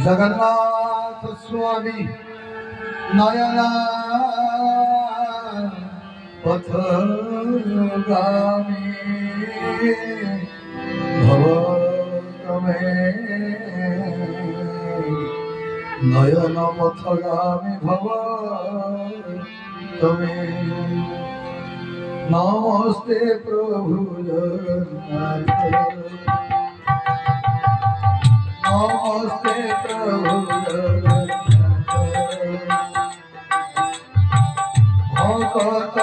जगन्नाथ स्वामी नयना पथगामी भव तमे नयन पथगामी भव तमे नमस्ते प्रभु जगन्नाथ नमस्ते प्रभु जगन्नाथ भक्त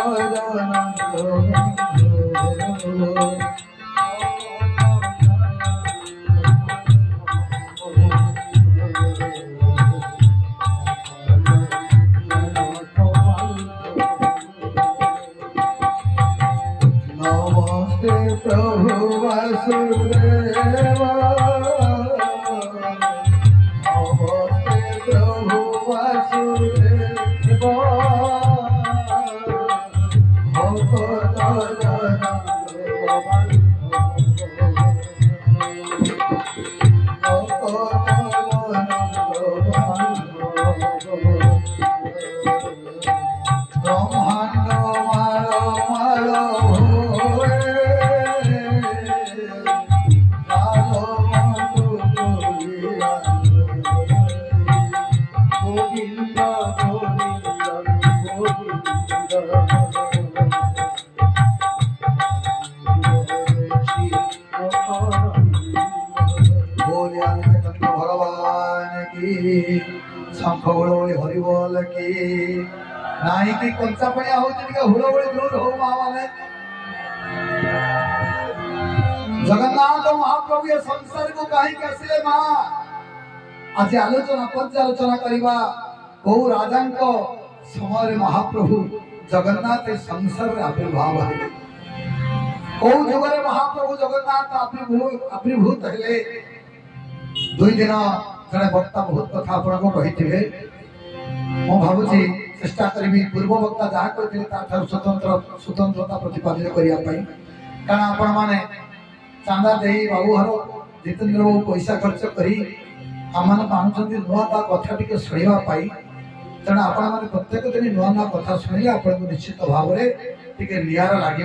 नमस्ते प्रभु वासुदेव नमस्ते प्रभु वासुदेव हरिबोल की नाई की कंचा पड़िया हो हुड़बड़ी जोर हो माने जगन्नाथ महाप्रभु ये संसार को कहीं कैसे माँ आज आलोचना पर्यालोचना करवा कौ राजा समय महाप्रभु जगन्नाथ संसार आविर्भाव है कौ जुगे महाप्रभु जगन्नाथ आविर्भूत है दुई दिन जड़े वक्ता बहुत कथा आपको कही मु भावुची चेष्टा करी पूर्व वक्ता जहाँ कहते स्वतंत्रता प्रतिपादित करने कारण आपण मैंने चांदा दे बाबू हर जितेन्द्र बाबू पैसा खर्च करी आम चाहते नुआ कथा टी शुणापी तेणु आपण मैंने प्रत्येक दिन नुआ नुआ कथा शुणिले आपको निश्चित भाव में निआरा लगे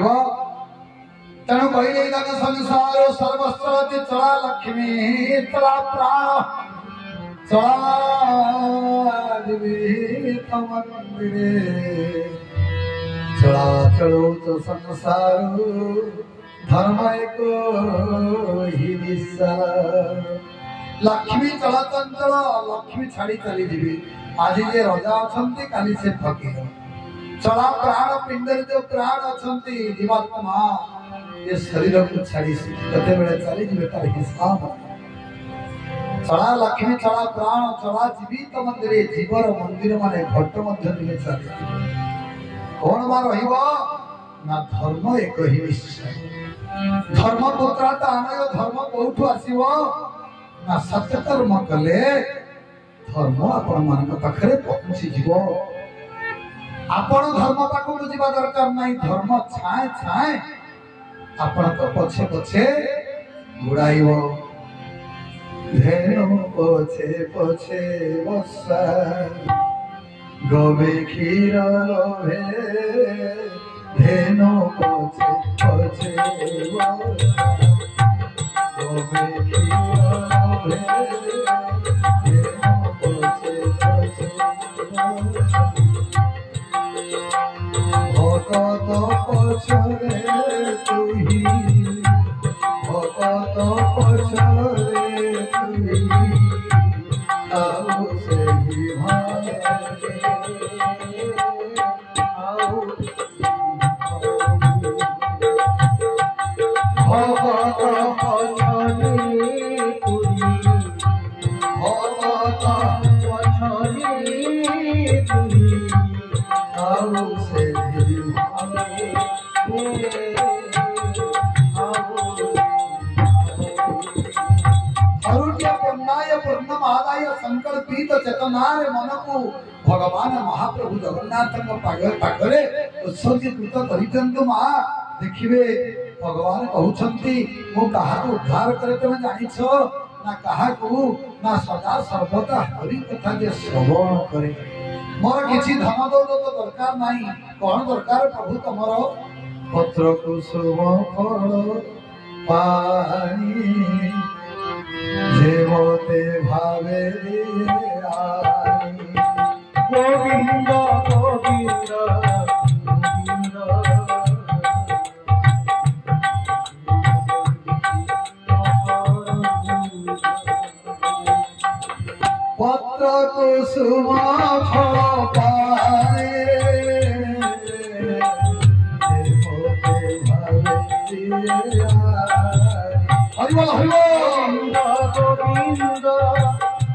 तेणु कहले संसार सर्वस्व चला लक्ष्मी चला प्राण मंदिरे चला चलो तो संसार धर्म एक ही दिशा लक्ष्मी चला चंचल लक्ष्मी छाड़ी चली जी आज जे रजा अच्छा काली से फकीर चला प्राण पिंडर जो प्राण अच्छा जीवात्मा ये शरीर को छाड़ी कते बेले चली जी तार हिसाब चला लक्ष्मी चला प्राण चला जीवित मंदिर जीवर मंदिर माने घट मध्य दिने चली कौन बा रहिबो ना धर्म एक ही निश्चय धर्म पुत्राता आनय धर्म कोठु आसीबो ना सत्य कर्म कले धर्म आपण मान पाखरे पहुंची जीवो आपण धर्म पाखु बुझिबा दरकार नहीं धर्म छाए छाए आपण तो पछे पछे गुड़ाइबो धेनु पछे पछे बसा गोबे क्षीर लोभे धेनु पछे पछे बसा गोबे क्षीर लोभे धेनु पछे पछे बसा भगत पछरे तुही भगत पछरे संकल्पित चेतनार मन को भगवान महाप्रभु जगन्नाथ पाखरे उत्सर्गीकृत करितंतु मां देखिबे भगवान कहउछंती मो कहा उद्धार करे तमे जानिछ ना काहाकू ना सदा सर्वदा हरि कथा जे श्रवण करे मोर किछि धन दौलत दरकार नाही कौन दरकार प्रभु तमरो पत्र कुसुम फल पानी जे मोते भावे आई गोविंद गोविंद पत्र कुसुम फल पानी हरि बोल गोविंद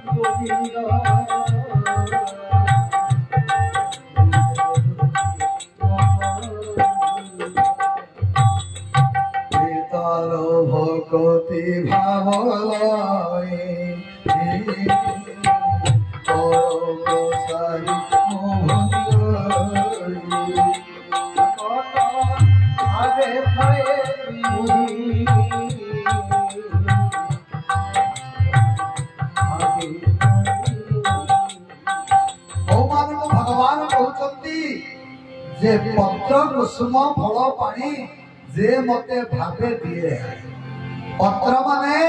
गोविंद तार भक्ति भाव भगवान कहते जे पत्र कुसुम फल पानी जे मते भावे दिए पत्र माने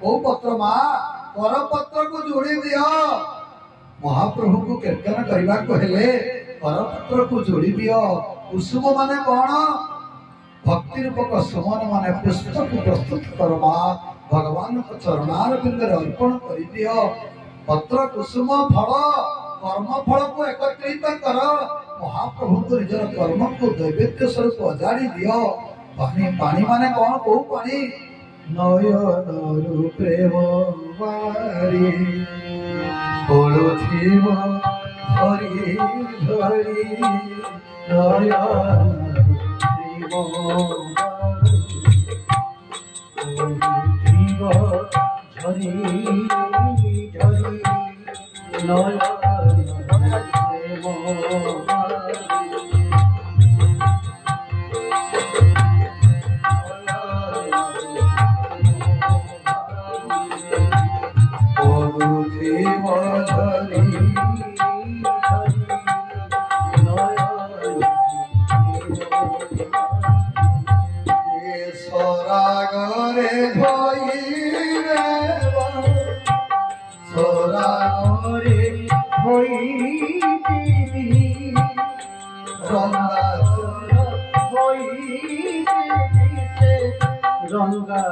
ओ पत्र मा कर पत्र को जोड़ी दियो महाप्रभु को कीर्तन करबा को हेले कर पत्र को जोड़ी दियो कुसुम माने कोन भक्ति रूपक सुमन माने पुष्प को प्रस्तुत करमा भगवान को चरणार बिंद अर्पण कर दियो पत्र कुसुम फल कर्म फल को एकत्रित कर महाप्रभु को निजर कर्म को दैवेद्य स्वरूप अजाड़ी दियो पानी पानी माने कौन को पानी नयन प्रेम बारी बोलुथिब धरी धरी नयन प्रेम धरी धरी नयन रंगा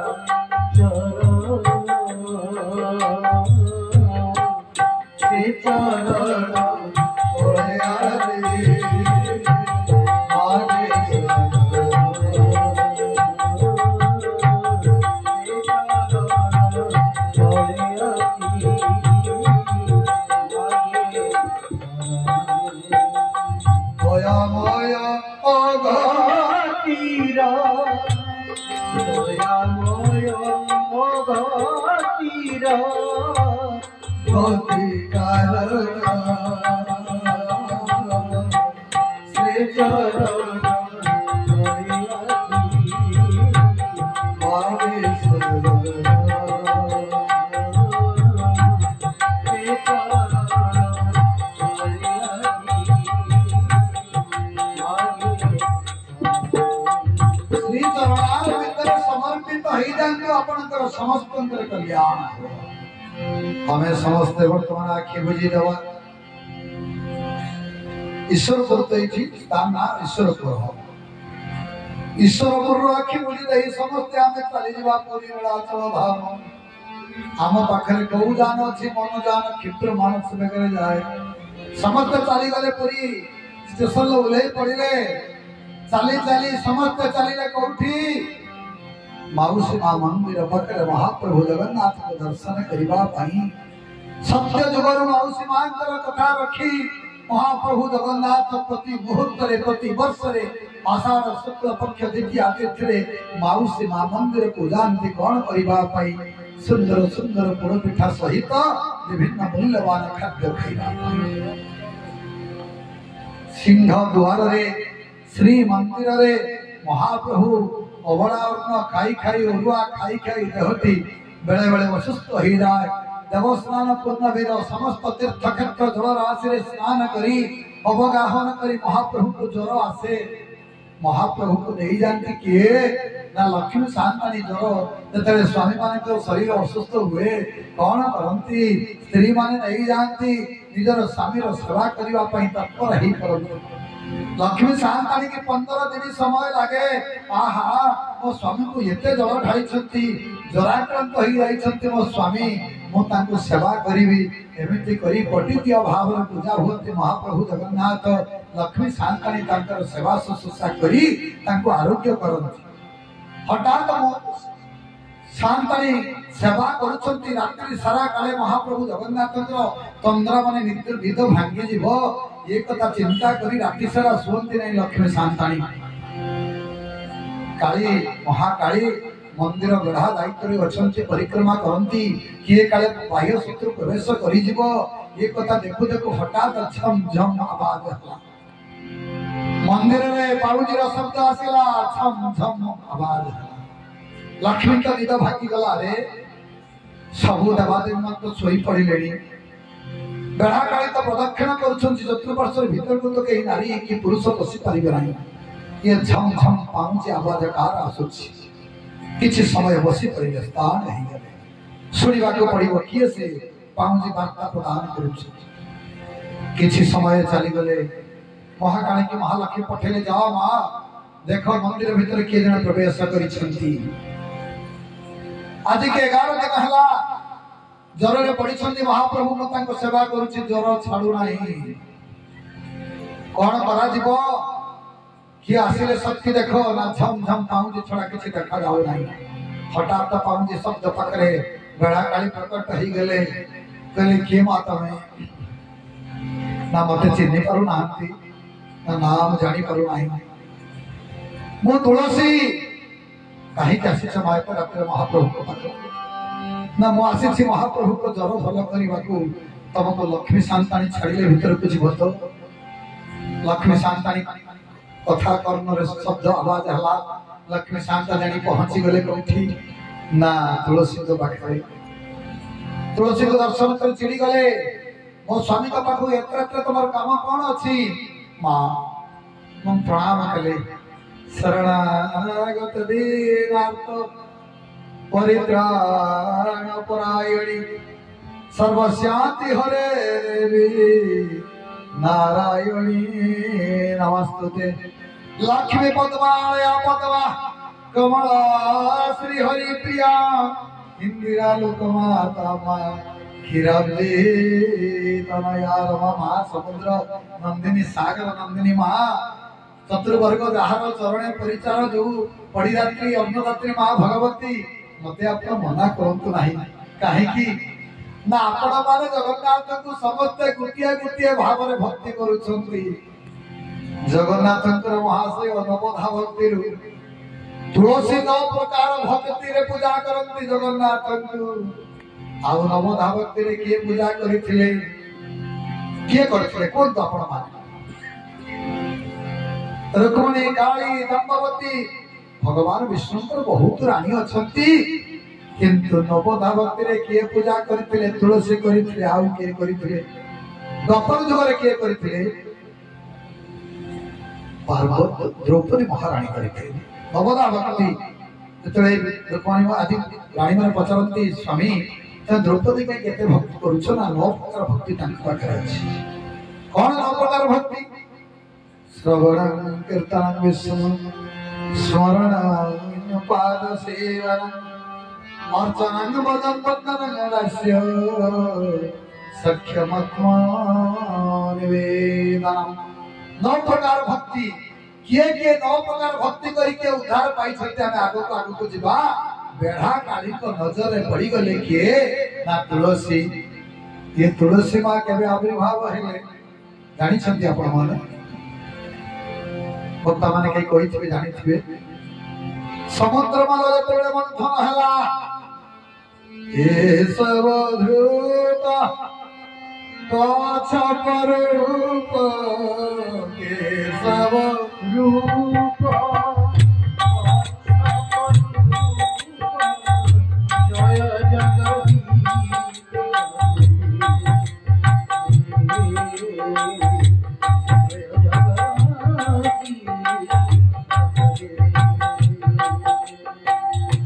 समस्त कल्याण हमें समस्ते वर्तमान आखि बुझी देवा ईश्वर करते ईश्वरपुर ईश्वरपुर आखि बुझी दे समस्ते आमे चली जीवा पूरी नीलाचल धाम आम पाखरे गौ जान अछि मन जान क्षिप्र मानस बेगरे जाए समस्त चली गले पूरी स्टेशन ओले पड़िले चली चली समस्त चलीले कोठी माउसी मां मंदिर पाखरे महाप्रभु जगन्नाथ को दर्शन करिबा पाई सत्य जुगर माउसी मां कथा रखी महाप्रभु जगन्नाथ प्रति मुहूर्त रे प्रति वर्ष रे आषाढ़ शुक्ल पक्ष द्वितीया तीर्थ रे माउसी मां मंदिर को जानती कौन करिबा पाई सुंदर सुंदर पोड़ पिठा सहित विभिन्न मूल्यवान खाद्य खाइबा सिंह द्वार रे श्री मंदिर रे महाप्रभु अवड़ा खाई खाई अरुआ खाई खाई देहती बेले बेले असुस्थ हो जाए देवस्नान पूर्ण वीर समस्त तीर्थ क्षेत्र जल राशि स्नान करी अवगाहन करी महाप्रभु को ज्वर आसे महाप्रभु को नहीं जानती किए ना लक्ष्मी शांतानी ज्वर जो स्वामी मान शरीर असुस्थ हुए कौन करती स्त्री माने नहीं जानती निजर स्वामी सेवा करने तत्पर ही करती लक्ष्मी शांतानी की 15 दिन समय लगे आहा मो स्वामी को एते जल ढाई जराक्रांत हो जाइछन्ति मो स्वामी मु सेवा करी एमती करी पटित भाव पूजा हुए महाप्रभु जगन्नाथ लक्ष्मी शांतानी सेवा शुश्रूषा करी आरोग्य करती हठात शांतानी सेवा करुछन्ति रात्रि सारा काले महाप्रभु जगन्नाथ तंद्रा माने निद भांगी जीव ये कथा चिंता करी रात्रि सारा शुवंती नहीं लक्ष्मी शांतानी काली महाकाली मंदिर गढ़ा दायित्व अच्छे परिक्रमा करती किए काले बाह्य शत्रु प्रवेश कर ये कथा देखु देखु हठात झम झम आवाज हला मंदिर रे बाबूजी शब्द आसला झम झम आवाज हला लक्ष्मी का निद भागी गला रे सबु देवादेवी मन सोई पड़े बेढ़ा काली तो प्रदक्षिण कर चतुर्पार्श भीतर को तो कहीं नारी कि पुरुष पशि पारे ना ये झम झम पाऊँच आवाज कार आसुची किसी समय बसी पड़े स्थान नहीं गले शुणा पड़ो किए से पाऊँच वार्ता प्रदान कर समय चलीगले महाकाली की महालक्ष्मी पठेले जाओ माँ देख मंदिर भीतर किए जन प्रवेश कर आज के 11 दिन है ज्वर पड़ी महाप्रभु मत सेवा करुच्ची ज्वर छाड़ू ना कौन करा किए आसिले शक्ति देख ना झम झम पाऊँच छड़ा किसी देखा जाऊ ना हठात पाऊँच शब्द पाखे बेड़ा काली प्रकट हो गले कहले किए माँ तमें ना मत चिन्ह पारु ना नाम जानी पारु ना मु तुलसी कहीं आसी रात्र महाप्रभु को पाख ना मु आसी महाप्रभु को ज्वर भल करने तुमको लक्ष्मी शांतानी छाड़े भीतर को जीव तो लक्ष्मी शांतानी कथा कर्ण शब्द आवाज हला लक्ष्मी शांता जानी पहुंची गले कौटी ना तुलसी को पाखे तुलसी को दर्शन कर चिड़ी गले मो स्वामी का पाखु एत तुम काम कौन अच्छी माँ मु प्रणाम कले शरणागत दीनार्थ परित्राण परायणी सर्वशांति हरे देवी नारायणी नमस्तुते लक्ष्मी पद्माया पद्मा कमला श्री हरि प्रिया इंदिरा लोकमाता माया क्षीराब्दी तनया रमा माँ समुद्र नंदिनी सागर नंदिनी माँ चतुर्वर्ग जहार चरण परिचार जो पड़ीदात्री अन्नदात्री माँ भगवती मते आप मना करतु नहीं कहीं ना आपण माने जगन्नाथ को समस्ते गोटे गोटे भाव में भक्ति करुछंती जगन्नाथ महाशय नवधा भक्ति तुलसी 9 प्रकार भक्ति रे पूजा करती जगन्नाथ को आउ नवधा भक्ति रे किए पूजा करथिले किए करथिले कोन तो आपण माने रुक्मिणी काली दंपवती भगवान विष्णु बहुत रानी अच्छी किंतु नवधा भक्ति रे किए पूजा करथिले तुलसी करथिले आउ किए करथिले द्वापर युग रे किए करथिले पार्वती द्रौपदी महारानी करथिले नवधा भक्ति जतले रुक्मिणी आदि रानी माने पचारती स्वामी त द्रौपदी के केते भक्ति करूछ ना 9 प्रकार भक्ति तांका पाखरे अछि कोन 9 प्रकार भक्ति श्रवणं कीर्तनं विष्णु स्मरणं पाद सेवनं अर्चनं वदं वन्दनं सख्यमत्मा निवेदनम् 9 प्रकार भक्ति किए 9 प्रकार भक्ति करके उद्धार पाई छते हम आगो को जीवा बेढ़ा काली को नजर में पड़ी गले किए ना तुलसी ये तुलसी माँ केबे आविर्भाव हेले जानि छथि आपण माने भक्ता माने कई कोई थे जानि थिबे समुद्र माल जतबे मंथन हला ए सब ध्रुत कछ पररूप के सब रूप जय जय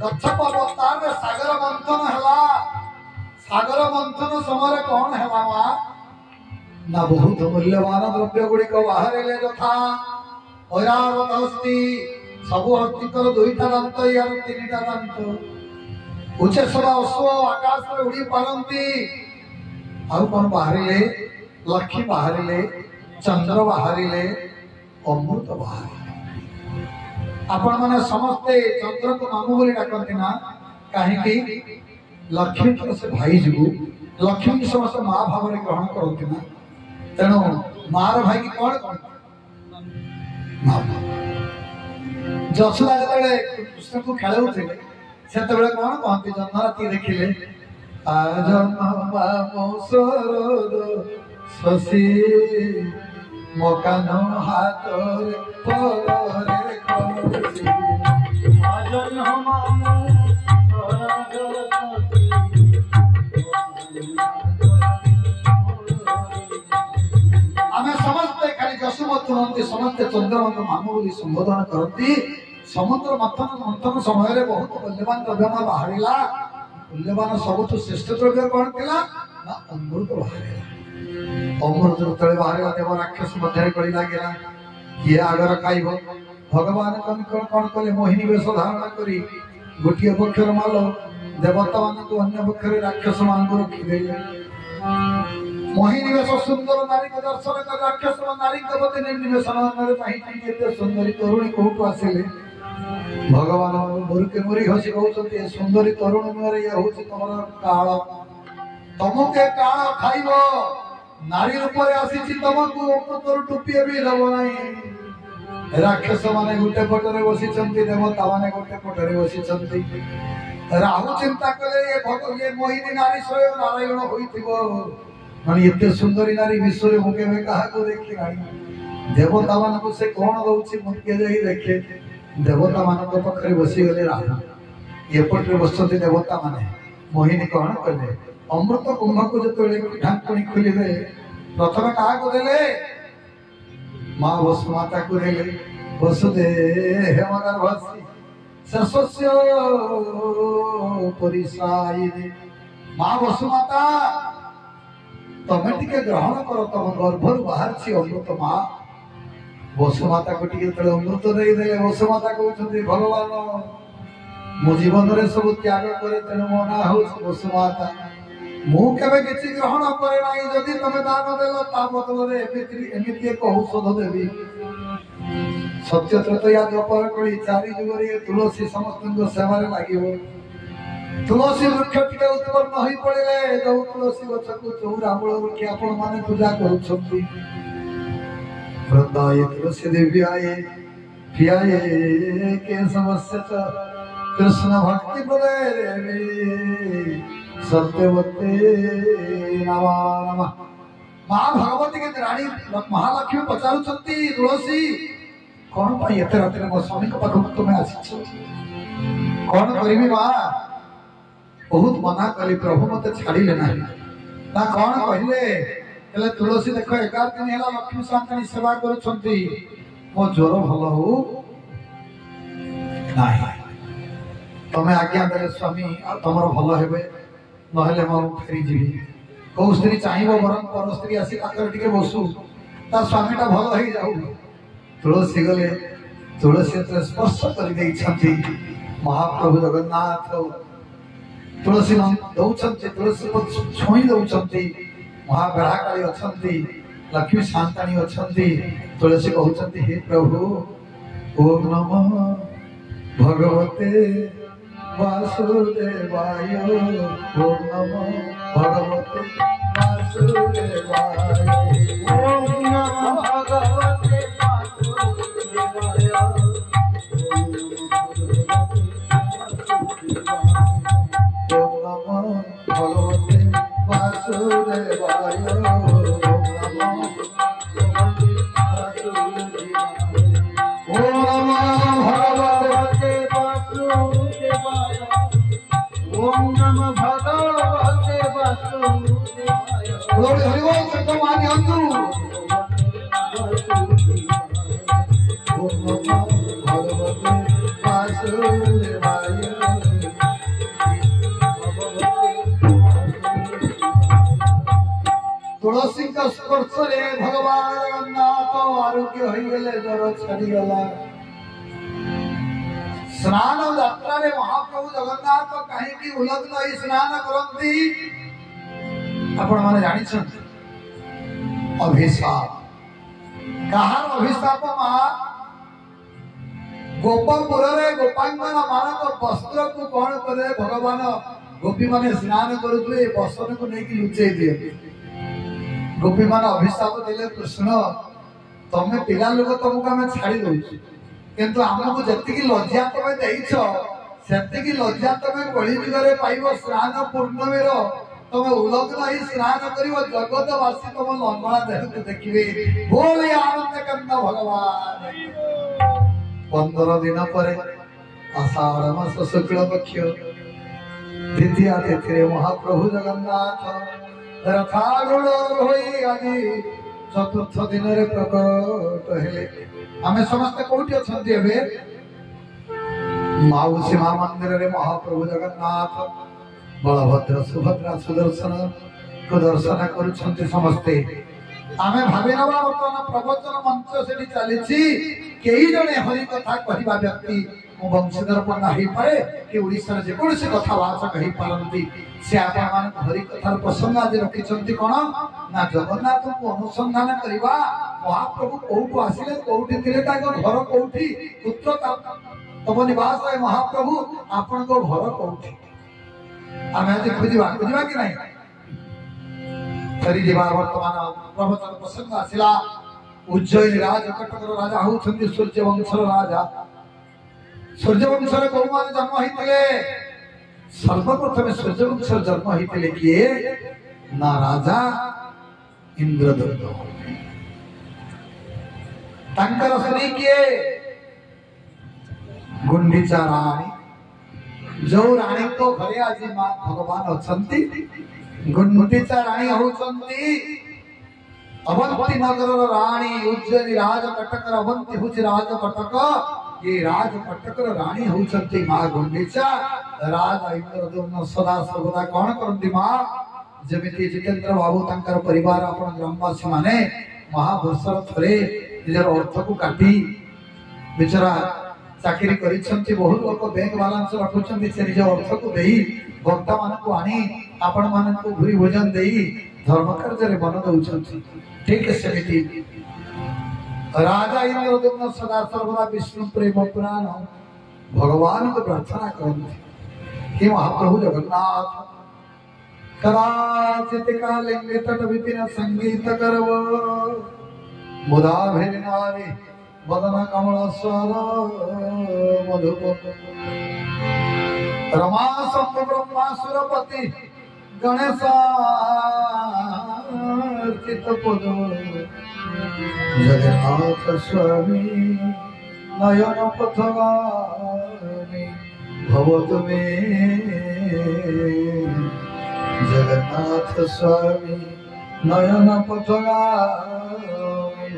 कच्छप अवतार में सागर मंथन है। सागर मंथन समय कौन है ना बहुत मूल्यवान द्रव्य गुड़िक बाहर यथा ऐरावत हस्ती सबु हस्तीकर दुईटा दांत यार तीनटा दांत उच्चेश्वर अश्व आकाश में उड़ी पारती आउ कौन बाहर लक्ष्मी बाहर चंद्र बाहर अमृत बाहर आपण मैंने समस्ते चंद्र को मामू बोली डाकती ना कहीं लक्ष्मी से भाई जो लक्ष्मी की समस्त माँ भाव में ग्रहण करती ना तेणु मार भाई की कौन कौन जसोदा जो कृष्ण को खेलुले से कौन कहते जन्म राति देखिले शशि मकान हाथ आम समस्ते खाली जशुमत हमें समस्ते चंद्रमत मामू बोली संबोधन करती समुद्र मंथन मंथन समय बहुत मूल्यवान द्रव्य बाहर मूल्यवान सबुठ श्रेष्ठ द्रव्य कौन था ना अमृत बाहर अमृत जो बाहर देव राक्षस मध्य कड़ी लगे किए आगर खाइब भगवान कौन कले मोहिनी वेश धारण कर गोटे पक्षर माल देवता मान अन्य पक्ष राक्षस मान रखिदे मोहिनी वेश सुंदर नारी को दर्शन कर राक्षस नारी प्रति निर्निवेशन सुंदरी तरुणी कौटू आसिले भगवान मुरुके मुरी हसी कहते सुंदरी तरुण मुहर ये हूँ तुम काल तुमके काल खाइब नारी रूप आसी तुमको अमृतर टोपी भी दब ना राक्षस माने गोटे पटरे बसी देवता माने गोटे पटरे बसी राहु चिंता कले ये मोहिनी नारी स्वयं नारायण होइथिबो एते सुंदरी नारी विश्व में मुके में कहा को देखी नाही देवता मान को से कौन दउछि मुके जाई देखे देवता मान को पखरे बसी गले राहु ये पटरे बसते देवता माने मोहिनी कौन कले अमृत कुंभ को जो ढांकणी खोलिले प्रथम कहा को देले माँ वसुमाता को देले वसुदेव गर्भसी सरस्वस्य परिसायिनी माँ वसुमाता तमें टिके ग्रहण कर तुम गर्भर बाहर अमृत माँ वसुमाता को टिके अमृत दे वसुमाता कहते भगवान मो जीवन में सब त्याग करे तेणु मो ना हो वसुमाता मुझे किसी ग्रहण करे ना जदि तुम दान देल बदल एमती एक औषध देवी सत्य त्रतया द्वापर कली चारि जुगरे तुलसी समस्त सेवा लगे तुलसी वृक्ष टिके उत्पन्न हो पड़े जो तुलसी गछ को चौरा मूल रखी आपण माने पूजा करुछंती वृंदाय तुलसी दिव्याय प्रियाय के समस्य कृष्ण भक्ति प्रदे सत्यवते नमः नमः मां भगवती के रानी महालक्ष्मी पचारुछंती तुलसी कौन पाई एते रात मो स्वामी को पाखु तुम्हें आसी कौन करिबी मां बहुत मना कली प्रभु मते छाड़िले ना ना कौन कहले हेले तुलसी देखो 11 दिन हेला लक्ष्मी शांतनी सेवा करुछंती मो ज्वर भलो हो नाही तमे आज्ञा देले स्वामी तमरो भलो हेबे नहले मो फेरी जीवी को स्त्री चाहिबो वरन पर स्त्री आसी पाकर टिके बसु ता स्वामीटा भलो होई जाऊ तुलसी गले तुलसी स्पर्श कर महाप्रभु जगन्नाथ तुलसी दौरान तुलसी को छुई दौरान महाबेड़ाकाली अच्छा लक्ष्मी शांताणी अच्छा तुलसी कहते हे प्रभु ओम नमः भगवते वासुदेवाय ओम नमः भगवते वासुदेवाय ओम नमः भगवते भगवते वासुदेवाय ओम नमः भगवते Glory Haribo Changamani Andu. तुलसी का स्पर्श रे भगवान जगन्नाथ आरोग्य हो गले जर छड़ी गला स्नान यात्रा रे महाप्रभु जगन्नाथ कहीं की उलग्न ही स्नान करंती आपण माने जानि छन अभिशाप कहार अभिशाप मा गोपपुर रे गोपांगना मानक वस्त्र को कोन करे भगवान गोपी माने स्नान करुले वस्त्र को नहीं की लुचै दिए गोपी मान अभिशाप देले कृष्ण तमे पिला लोक तुमको आम छाड़ी दउछि किंतु हमको जति लज्जा तमे देइछो सेति लज्जा तमे कଳି जुगरे पाइबो स्नान पूर्णमी रो तमे उलग्न ही स्नान करिवो जगतवासी तम लंगड़ा देह को देखिबे बोले आनंद कंद भगवान 15 दिन पर आषाढ़ मास शुक्ल पक्ष द्वितीय तिथि महाप्रभु जगन्नाथ रथारूढ़ होई आदि चतुर्थ दिन रे प्रकट हेले आमे समस्त कोठी अछंती एबे माउसी मा मंदिर रे महाप्रभु जगन्नाथ बलभद्र सुभद्रा सुदर्शन को दर्शन करूछंती समस्ते आमे भाबी नबा वर्तमान प्रवचन मंच सेठी चलीछि केही जने हरि कथा कहिबा व्यक्ति मो वंशधर पर नाही पाए कि ओडिसा जे कोन से कथा भाषा कहि पारंती से आपन मान हरि कथार प्रसंग आज रखिछंती कोन ना जगन्नाथ को अनुसंधान करिबा महाप्रभु कोठु आसिले कोठी थिले ताको घर कोठी पुत्र तब निवास है महाप्रभु आपन को घर कोठी आमे आज खोजिबा कि नाही तरी दिवा वर्तमान प्रवचन प्रसंग आसिला उज्जैन राज कटकर राजा होछंती सूर्यवंशर राजा सूर्यवंशर कोमान जन्म होइतले सर्वप्रथम सूर्यवंशर जन्म होइतले किए ना राजा इंद्रदत्त तांकर स्त्री किए गुंडीचा रानी जो रानी को घरे आज मां भगवान अछंती गुंडीचा रानी होछंती अवंती नगर रानी उज्जैन राज कटकर अवंती हुच राज कटक ये राज कटकर रानी होछंती मां गुंडीचा राजा इंद्रदत्त सदा सर्वदा कोन करंती मां जमिति जितेंद्र बाबू तांकर परिवार अपन ग्रामवासी माने महावर्षर थरे निजर अर्थ को काटी बेचारा चाकरी करिसंती बहुत लोक बैंक बैलेंस रखुचंती से निज अर्थ को देई भक्ता मान को आनी आपण मान को भूरी भोजन देई धर्म कार्य रे बन दउचंती ठीक सेमिति राजा इंद्रदत्त सदा सर्वदा विष्णु प्रेम पुराण भगवान को प्रार्थना करते कि महाप्रभु जगन्नाथ कराचित काले तट विपिन संगीत करव मुदा भेनारी वदन कमल स्वर मधुप रमा संभ ब्रह्मासुरपति गणेशार्चित पद जगन्नाथ स्वामी नयन पथगामी भवतु मे जगन्नाथ स्वामी नयन पथगामी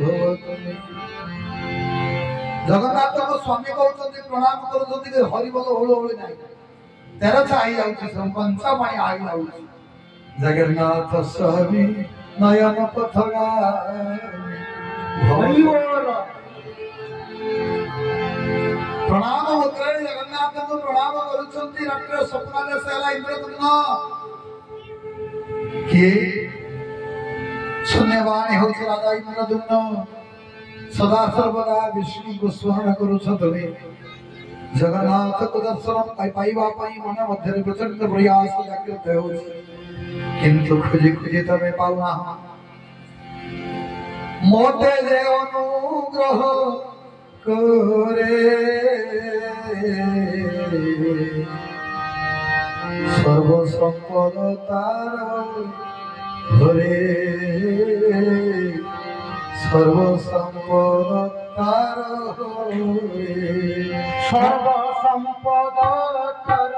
भवतु मे जगन्नाथ को स्वामी कहते प्रणाम करुँच हरिबोल होल होली ना तेरा आई जाऊँ पंचा पाई आई जाऊँ जगन्नाथ स्वामी नयन पथगामी प्रणाम मुद्रा जगन्नाथ को प्रणाम करुछंती रात्र स्वप्न देशला इंद्रदत्त के शून्यवाणी होछ राजा इंद्रदत्त सदा सर्वदा विष्णु को स्मरण करुछ तमे जगन्नाथ को दर्शन पाइबा पाई मन मध्य प्रचंड प्रयास जागृत हो किंतु खोजी खोजी तमे पाउना मोटे जे अनुग्रह करे सर्व संपद तार घरे सर्व संपद तार सर्व संपद तार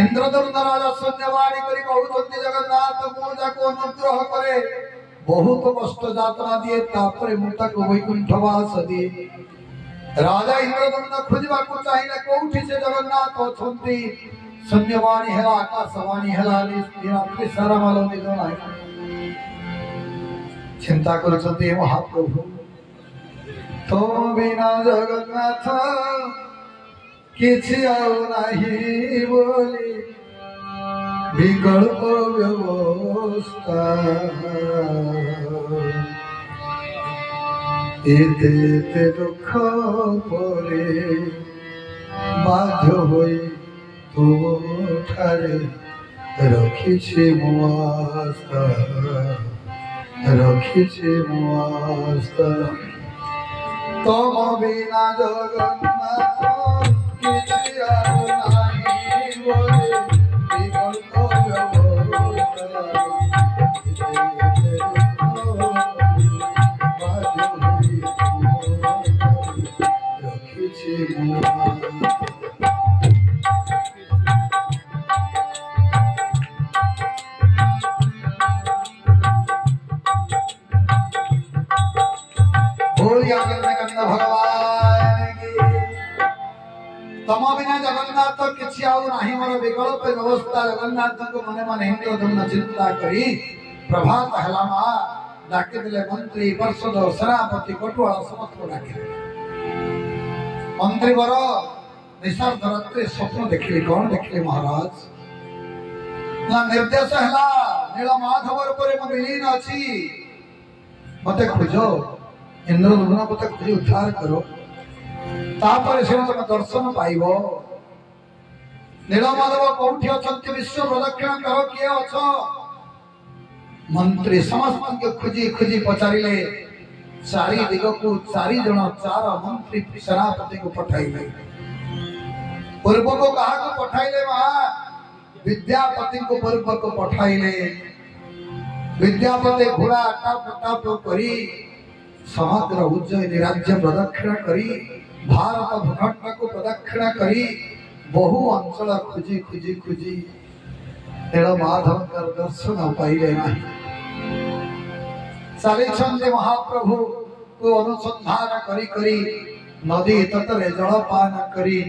इंद्रदम्न राजा शून्यवाणी करी कहउछन्ति जगन्नाथ मो जाको अनुग्रह करे बहुत कष्ट यातना दिए तापरे मुताको वैकुंठवास दिए राजा इंद्रदम्न खोजबाको चाहिले कोउठी से जगन्नाथ अछन्ति शून्यवाणी हेला आकाशवाणी हेला निरात्रि सारा मालो निजन चिंता करुछन्ति महाप्रभु तुम बिना जगन्नाथ किछि आउ नाही बोली विकल्प व्यवस्था एते दुख परे बाध्य होई तुमठारे रखिछि मुआस्ता तुम बिना जगन्नाथ किछि आउ नाही बोली विकल्प भगवान की तम बिना जगन्नाथ किछि आउ नाही मोर विकल्प व्यवस्था जगन्नाथ को मने मन इंद्रदम्न चिंता करी प्रभात हलामा डाके दिले मंत्री पार्षद सेनापति कटुआ समस्त डाके मंत्री वर निशार्थ रात्रि स्वप्न देखिले कौन देखिले महाराज ना निर्देश हला नीलमाधवर परे म विलीन अछि मते खोजो इंद्रदम्न मते खोजी उद्धार करो तापर से तुम दर्शन पाइब नीलमाधव कौठी अछंति विश्व प्रदक्षिण करो किए अछ मंत्री समस्त के खोजी खोजी पचारिले चारि दिग को चारि जण चार मंत्री सेनापति को पठाइले पूर्व को कहा को पठाइले महा विद्यापति को पूर्व को पठाइले विद्यापति घोड़ा टाप करी समग्र उज्जयिनी राज्य प्रदक्षिण करी भारत भूखंड को प्रदक्षिण करी बहु अंचल खोजी खोजी खोजी नीलमाधव दर्शन पाइले नहीं चली महाप्रभु को अनुसंधान करी करी नदी तटरे जलपान करी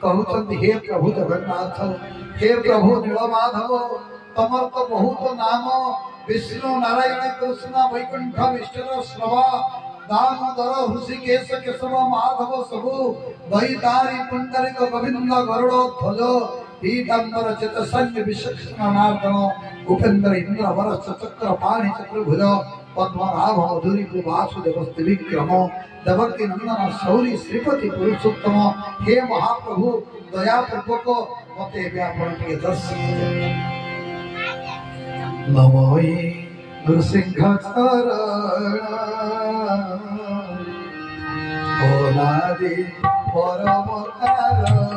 कहउछन्ति हे प्रभु जगन्नाथ हे प्रभु नीलमाधव तमर तो बहुत नाम विष्णु नारायण कृष्ण वैकुंठ विष्णु श्रवा दामोदर हृषिकेश केशव माधव सबु वैतारी पुंडरीक गोविंद गरुड़ ध्वज पीतांबर चितसंग विचक्षण नार्दन उपेन्द्र इंद्र वरस चक्र पाणि चतुर्भुज पद्मनाभ मधुरी वासुदेव त्रिविक्रम देवकी नंदन शौरी श्रीपति पुरुषोत्तम हे महाप्रभु दया पूर्वक मते व्यापन के दर्शन नमोई नृसिंह चरण ओनादि परम कारण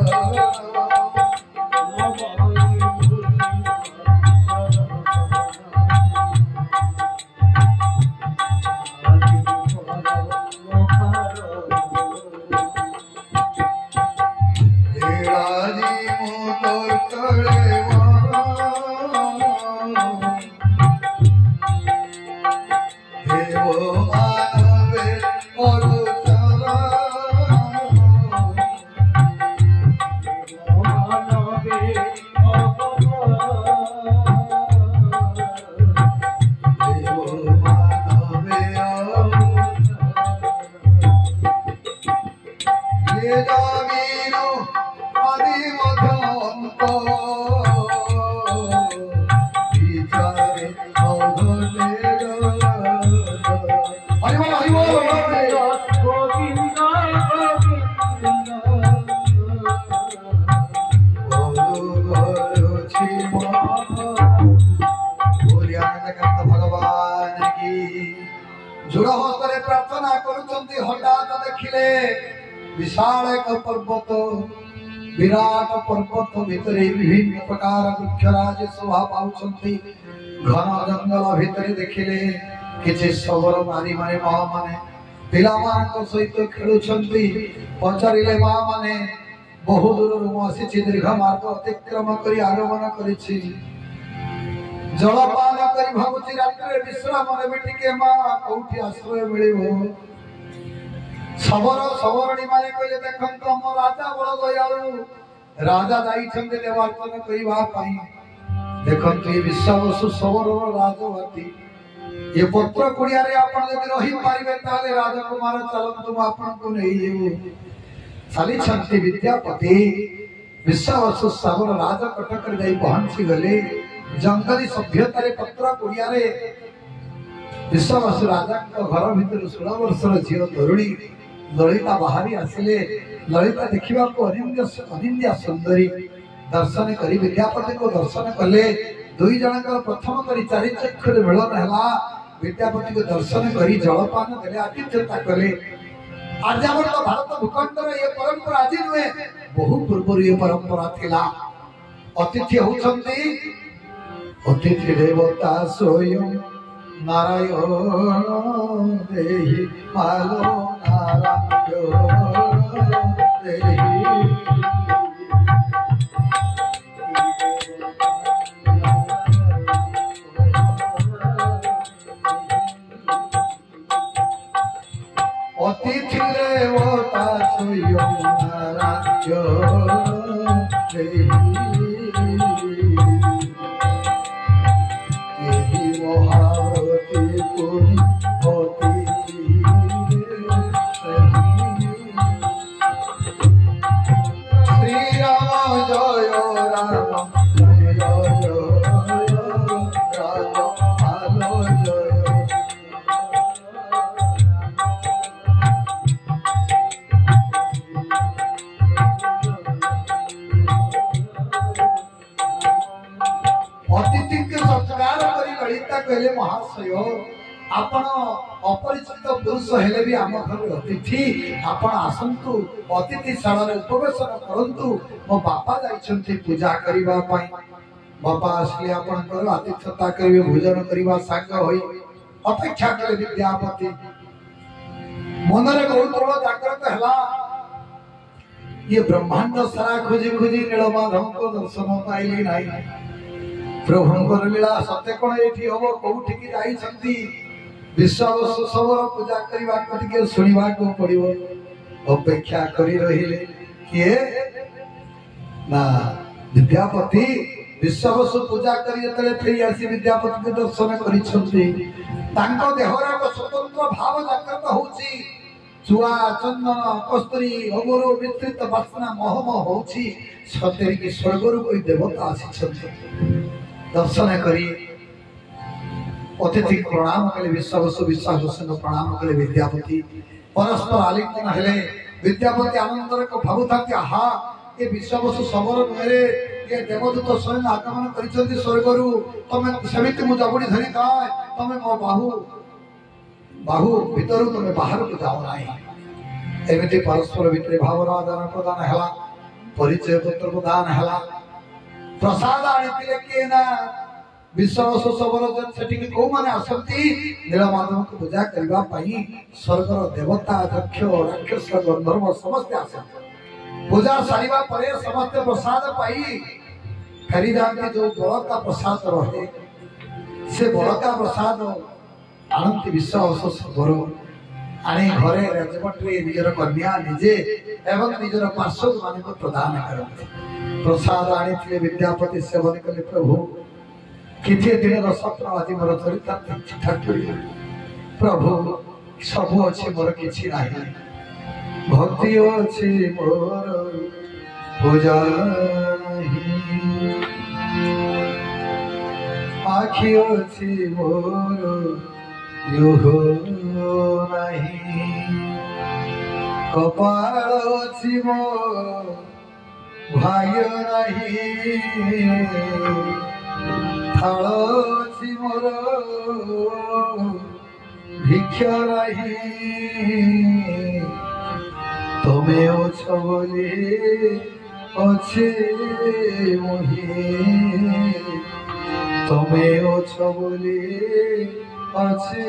विराट पर्वत भितर विभिन्न प्रकार वृक्षराज शोभा पाउछंती घन जंगल भितर देखिले किछि शबर नारी माने माँ माने पिला मान सहित खेलुछंती पचारिले माँ माने बहु दूर आसी दीर्घ मार्ग अतिक्रम करी आगमन करिछि जलपान करी भाबुछि रात्रि विश्राम नेबे टिके माँ कोठी आश्रय मिलिबो शबर शबरणी माने कहले देखंत हम राजा बड़ दयालु राजा जाइछन्ते देवार्चन करिबा पई देखंत ये विश्वावसु शबरर राजवती ये पत्र कुड़िया रे आपण जदि रही पारिबे ताले राजकुमार चलंतु आपण को नै जेउ साली छंती विद्यापति विश्वावसु शबर राज कटक रे जाई पहुंची गले जंगली सभ्यता रे पत्र कुड़िया रे विश्वावसु राजा को घर भीतर 16 वर्षर झियो तरुणी ललिता बाहरी आसिले ललिता देखिबा को अनिंद्या सुंदरी दर्शन करी विद्यापति को दर्शन कले दुई जनकर प्रथम करी चारि चक्षुर मिलन हला विद्यापति को दर्शन करी जलपान देले आतिथ्यता कले आज हमर तो भारत भूखंडर ये परंपरा आज नुहे बहु पूर्व ये परंपरा थिला अतिथि होछंती अतिथि देवता स्वयं नारायण देहि मालो नारायण देहि अतिथि देवता स्वयं नारायण देहि महाशय आपण अपरिचित पुरुष हेले भी आम घर अतिथि आपण आसंतु अतिथिशाला उपवेशन करंतु मो बापा जाइछन्ति पूजा करिबा पई बापा आसले आपण कर आतिथ्यता करिवे भोजन करिबा संग होई अपेक्षा कले विद्यापति मनरे बहुत बड़ जागृत हला ये ब्रह्मांड सारा खोजी खोजी नीलमाधव को दर्शन पाइली नाही प्रभुंकर लीला सत्य कोन एठी होबो कोठी की जाई छंती विश्वावसु शबर पूजा करिबा कटिके सुनिबा को पड़िबो अपेक्षा करी रहिले किए ना विद्यापति विश्वावसु पूजा करी जतले फेरी आसी विद्यापति के दर्शन करी छंती तांको देहरा को स्वतंत्र भाव जागृत होची चुआ चंदन कस्तूरी अगुरु मिश्रित वासना मोहम होची सतेरी की स्वर्गरु कोई देवता आसी छंती दर्शन करी अतिथि प्रणाम कले विश्वावसु विश्वावसु प्रणाम कले विद्यापति परस्पर आलिंगन हेले विद्यापति आनंदर को भावुथांती आहा ये विश्वावसु शबर मेरे ये देवदूत स्वयं आगमन करिसंती स्वर्गरु तमे समिति मु जबुडी धरि थाए तमे मो बाहु भीतरु तमे बाहर को जाओ नाही एमिति परस्पर भितरे भावर आदान प्रदान हला परिचय पत्र प्रदान हला प्रसाद आनितिले केना विश्वावसु शबर जन सेठी के को माने आसंती नीलमाधव को पूजा करबा पई स्वर्गर देवता दक्ष राक्षस गंधर्व समस्त आसंती पूजा सारिबा परे समस्त प्रसाद पाई फेरी जाते जो बड़का प्रसाद रहे से बड़का प्रसाद आनंती विश्वावसु शबर आनी घरे राजपटरे निजर कन्या निजे एवं निजर पार्षद मान को प्रदान करते प्रसाद आनी विद्यापति सेवन कले प्रभु किथे दिन स्वप्न आदि मोर चरित्र प्रभु सब अच्छे मोर किछि नाही भक्ति अच्छे मोर पूजा नहीं आखि अच्छे मोर युहो नहीं कपाल अच्छे मोर भाग्य नहीं थाल अच्छी मोर भिक्षा नहीं तमे अछ बोली अच्छे मोहे तमे अछो बोले अच्छे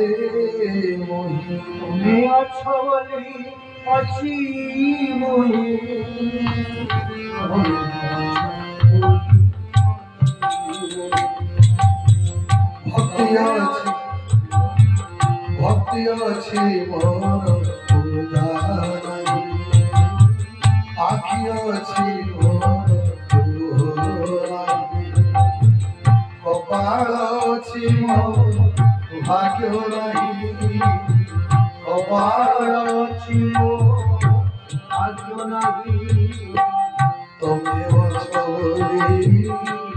मोहे তুমি আছো বলে আছি মোহে भक्ति अच्छी मोर पूजा नहीं आखि अच्छी मोर कपाल अच्छी मोर भाग्य नहीं कपाल अच्छी मोर ভাগ্য নাহি तमे अछो बोले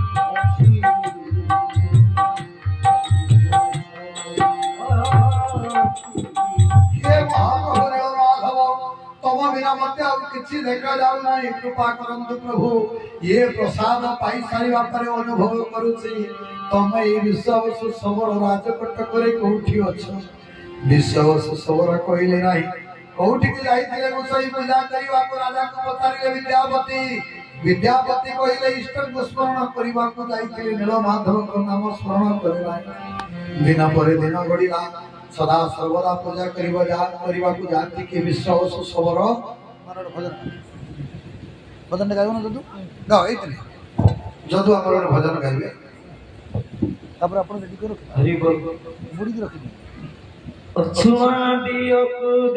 तम बिना मत किसी देखा जाऊ ना कृपा करंतु प्रभु ये प्रसाद पाई सारिबा परे अनुभव करूची तम ए विश्वास सबर राजकटक रे कोठी अछ विश्वास सबरा कहले नाही कोठी के जाईतिले गोसाई पूजा करिवा को राजा को पतारिले विद्यापति विद्यापति कहले इष्ट को स्मरण करिवा को जाईतिले नीलमाधव को नाम स्मरण करे नाही दिन परे दिन गड़िला सदा सर्वदा पूजा करने को जानती कि विश्वास सबर भजन गाइब ना जदू गाओ एतने जदू हमर भजन गाइबे तापर अपन रेडी करो हरि बोल मुड़ी के रखी छुआ दियो